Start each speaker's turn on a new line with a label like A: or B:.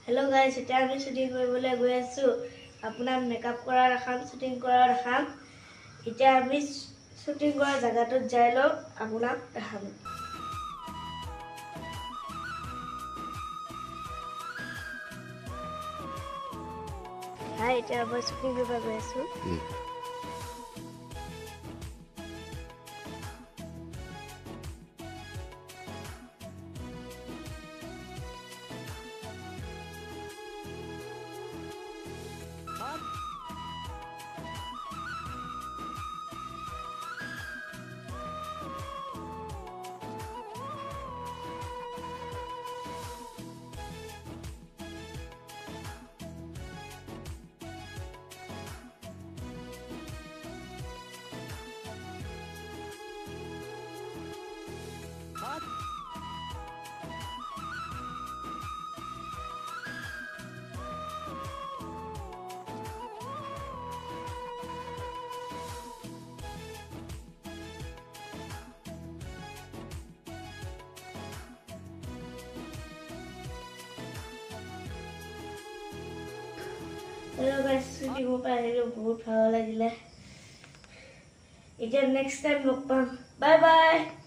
A: Hello guys এটা আমি shooting কৰিবলৈ গৈ আছো আপোনাক মেকআপ কৰা দেখাম শুটিং কৰা দেখাম এতিয়া আমি শুটিং কৰা জায়গাটোত যাই লও আপোনাক দেখাম হাই এটা আমি শুটিং কৰিব গৈ আছো Hello guys, shooting ko pa rin बहुत ভালো লাগিলে। এটা next time লগ পাম। Bye bye.